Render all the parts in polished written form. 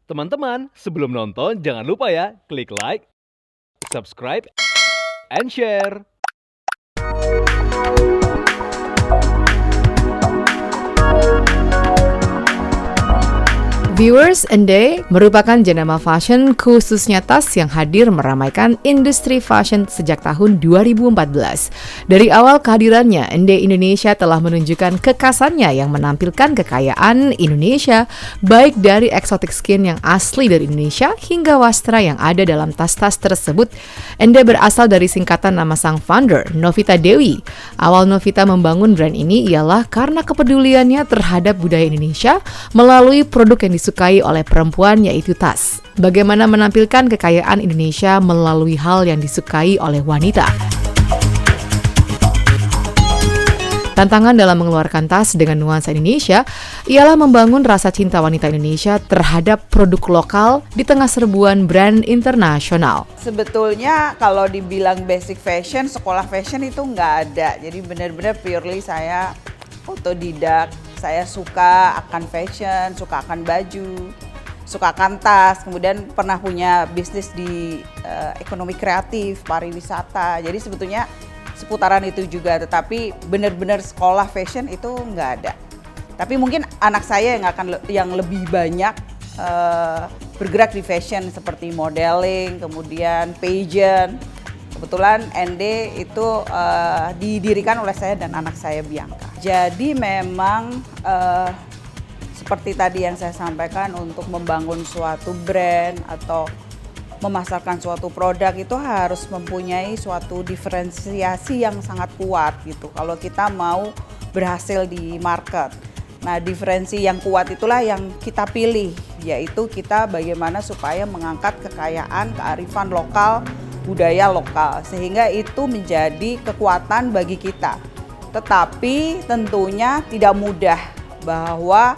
Teman-teman, sebelum nonton jangan lupa ya, klik like, subscribe, and share. Viewers, Ende merupakan jenama fashion khususnya tas yang hadir meramaikan industri fashion sejak tahun 2014. Dari awal kehadirannya, Ende Indonesia telah menunjukkan kekasannya yang menampilkan kekayaan Indonesia, baik dari exotic skin yang asli dari Indonesia hingga wastra yang ada dalam tas-tas tersebut. Ende berasal dari singkatan nama sang founder, Novita Dewi. Awal Novita membangun brand ini ialah karena kepeduliannya terhadap budaya Indonesia melalui produk yang disukai oleh perempuan, yaitu tas. Bagaimana menampilkan kekayaan Indonesia melalui hal yang disukai oleh wanita. Tantangan dalam mengeluarkan tas dengan nuansa Indonesia ialah membangun rasa cinta wanita Indonesia terhadap produk lokal di tengah serbuan brand internasional. Sebetulnya kalau dibilang basic fashion, sekolah fashion itu nggak ada. Jadi benar-benar purely saya otodidak. Saya suka akan fashion, suka akan baju, suka akan tas. Kemudian pernah punya bisnis di ekonomi kreatif, pariwisata. Jadi sebetulnya seputaran itu juga, tetapi benar-benar sekolah fashion itu nggak ada. Tapi mungkin anak saya yang lebih banyak bergerak di fashion seperti modeling, kemudian pageant. Kebetulan ND itu didirikan oleh saya dan anak saya Bianca. Jadi memang seperti tadi yang saya sampaikan, untuk membangun suatu brand atau memasarkan suatu produk itu harus mempunyai suatu diferensiasi yang sangat kuat gitu. Kalau kita mau berhasil di market. Nah, diferensi yang kuat itulah yang kita pilih, yaitu kita bagaimana supaya mengangkat kekayaan, kearifan lokal, budaya lokal, sehingga itu menjadi kekuatan bagi kita. Tetapi tentunya tidak mudah, bahwa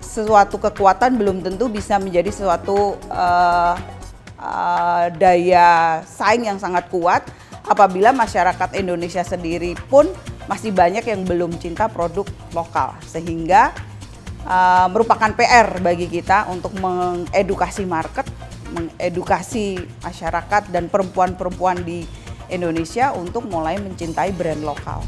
sesuatu kekuatan belum tentu bisa menjadi suatu daya saing yang sangat kuat apabila masyarakat Indonesia sendiri pun masih banyak yang belum cinta produk lokal, sehingga merupakan PR bagi kita untuk mengedukasi market, mengedukasi masyarakat dan perempuan-perempuan di Indonesia untuk mulai mencintai brand lokal.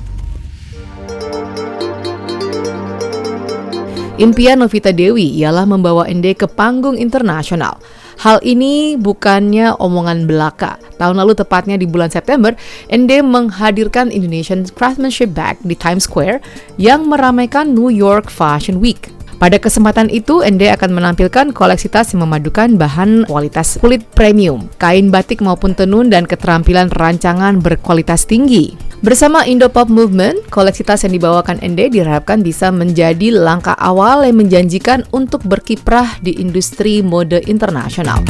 Impian Novita Dewi ialah membawa Ende ke panggung internasional. Hal ini bukannya omongan belaka. Tahun lalu, tepatnya di bulan September, Ende menghadirkan Indonesian Craftsmanship Bag di Times Square yang meramaikan New York Fashion Week. Pada kesempatan itu, Ende akan menampilkan koleksi tas yang memadukan bahan kualitas kulit premium, kain batik maupun tenun, dan keterampilan rancangan berkualitas tinggi. Bersama Indopop Movement, koleksi tas yang dibawakan Ende diharapkan bisa menjadi langkah awal yang menjanjikan untuk berkiprah di industri mode internasional.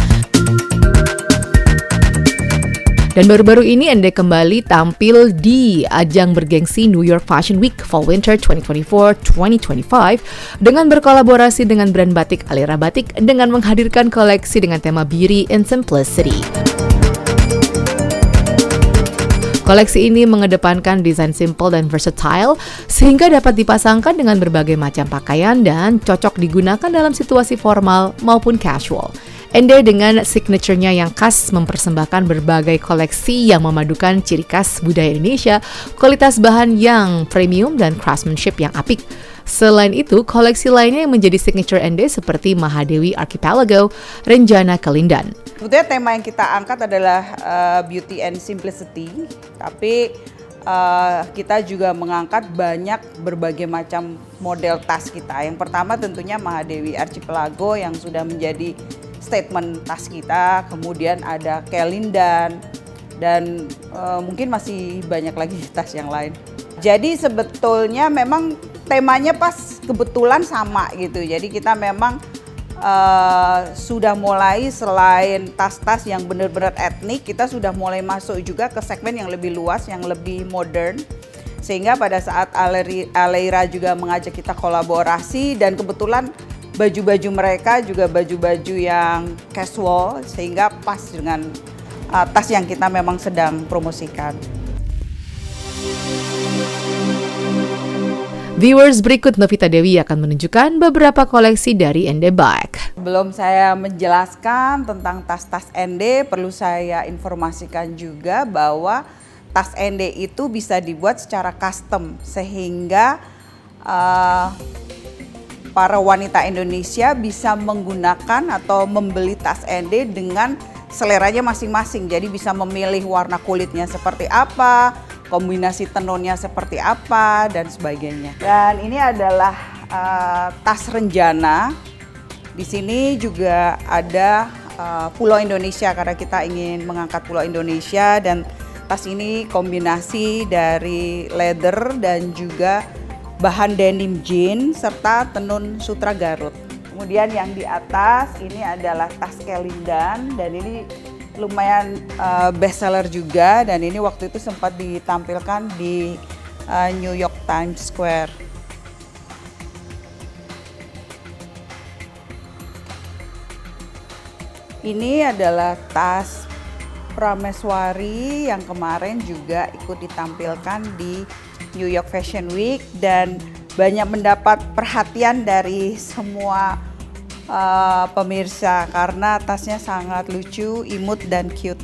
Dan baru-baru ini Ende kembali tampil di ajang bergengsi New York Fashion Week Fall Winter 2024-2025 dengan berkolaborasi dengan brand batik Alera Batik dengan menghadirkan koleksi dengan tema Beauty and Simplicity. Koleksi ini mengedepankan desain simple dan versatile sehingga dapat dipasangkan dengan berbagai macam pakaian dan cocok digunakan dalam situasi formal maupun casual. Ende dengan signature-nya yang khas mempersembahkan berbagai koleksi yang memadukan ciri khas budaya Indonesia, kualitas bahan yang premium, dan craftsmanship yang apik. Selain itu, koleksi lainnya yang menjadi signature Ende seperti Mahadewi Archipelago, Renjana Kelindan. Sebetulnya tema yang kita angkat adalah beauty and simplicity, tapi kita juga mengangkat banyak berbagai macam model tas kita. Yang pertama tentunya Mahadewi Archipelago yang sudah menjadi statement tas kita, kemudian ada Kelindan, dan mungkin masih banyak lagi tas yang lain. Jadi sebetulnya memang temanya pas kebetulan sama gitu. Jadi kita memang sudah mulai, selain tas-tas yang benar-benar etnik, kita sudah mulai masuk juga ke segmen yang lebih luas, yang lebih modern. Sehingga pada saat Alera juga mengajak kita kolaborasi, dan kebetulan baju-baju mereka juga baju-baju yang casual, sehingga pas dengan tas yang kita memang sedang promosikan. Viewers, berikut Novita Dewi akan menunjukkan beberapa koleksi dari ND Bag. Belum saya menjelaskan tentang tas-tas ND, perlu saya informasikan juga bahwa tas ND itu bisa dibuat secara custom sehingga para wanita Indonesia bisa menggunakan atau membeli tas ND dengan seleranya masing-masing. Jadi bisa memilih warna kulitnya seperti apa, kombinasi tenunnya seperti apa, dan sebagainya. Dan ini adalah tas Renjana. Di sini juga ada Pulau Indonesia karena kita ingin mengangkat Pulau Indonesia, dan tas ini kombinasi dari leather dan juga bahan denim jeans serta tenun sutra Garut. Kemudian yang di atas ini adalah tas Kelindan, dan ini lumayan bestseller juga, dan ini waktu itu sempat ditampilkan di New York Times Square. Ini adalah tas Prameswari yang kemarin juga ikut ditampilkan di New York Fashion Week dan banyak mendapat perhatian dari semua pemirsa karena tasnya sangat lucu, imut, dan cute.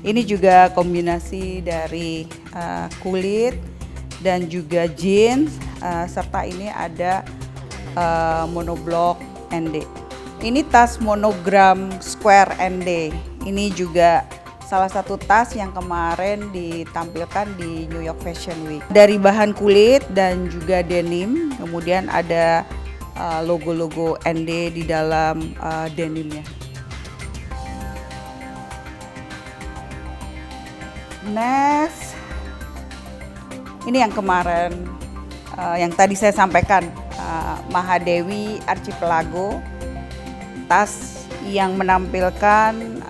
Ini juga kombinasi dari kulit dan juga jeans, serta ini ada monoblok ND. Ini tas monogram square ND. Ini juga salah satu tas yang kemarin ditampilkan di New York Fashion Week. Dari bahan kulit dan juga denim, kemudian ada logo-logo ND di dalam denimnya. Next, ini yang kemarin, yang tadi saya sampaikan, Mahadewi Archipelago, tas yang menampilkan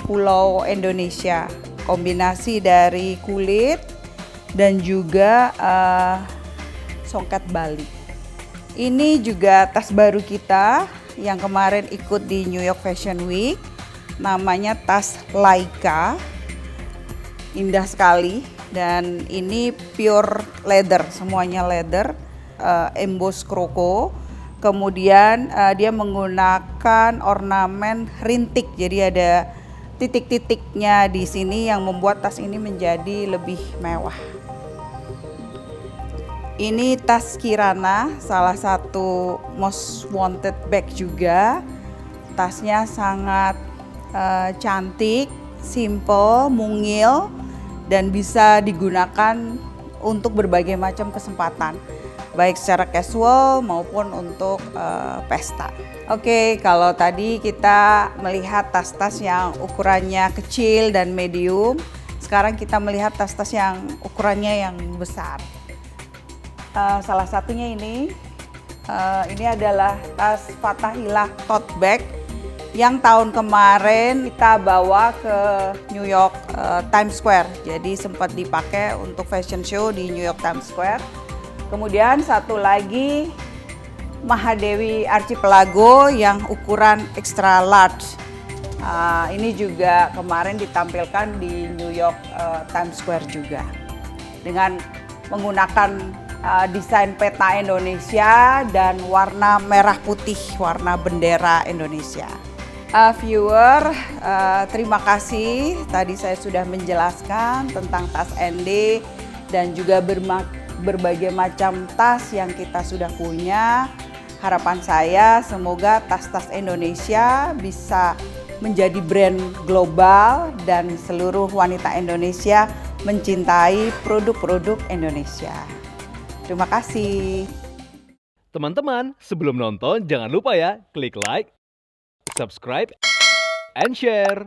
Pulau Indonesia, kombinasi dari kulit dan juga songket Bali. Ini juga tas baru kita yang kemarin ikut di New York Fashion Week, namanya tas Laika. Indah sekali, dan ini pure leather, semuanya leather, emboss kroko. Kemudian dia menggunakan ornamen rintik, jadi ada titik-titiknya di sini yang membuat tas ini menjadi lebih mewah. Ini tas Kirana, salah satu most wanted bag juga. Tasnya sangat cantik, simple, mungil, dan bisa digunakan untuk berbagai macam kesempatan, baik secara casual maupun untuk pesta. Oke, kalau tadi kita melihat tas-tas yang ukurannya kecil dan medium, sekarang kita melihat tas-tas yang ukurannya yang besar. Salah satunya ini adalah tas Fathahilah tote bag yang tahun kemarin kita bawa ke New York Times Square. Jadi sempat dipakai untuk fashion show di New York Times Square. Kemudian satu lagi Mahadewi Archipelago yang ukuran extra large. Ini juga kemarin ditampilkan di New York Times Square juga dengan menggunakan desain peta Indonesia dan warna merah putih, warna bendera Indonesia. Viewer, terima kasih. Tadi saya sudah menjelaskan tentang tas ND dan juga berbagai macam tas yang kita sudah punya. Harapan saya semoga tas-tas Indonesia bisa menjadi brand global dan seluruh wanita Indonesia mencintai produk-produk Indonesia. Terima kasih. Teman-teman, sebelum nonton jangan lupa ya klik like, subscribe, and share.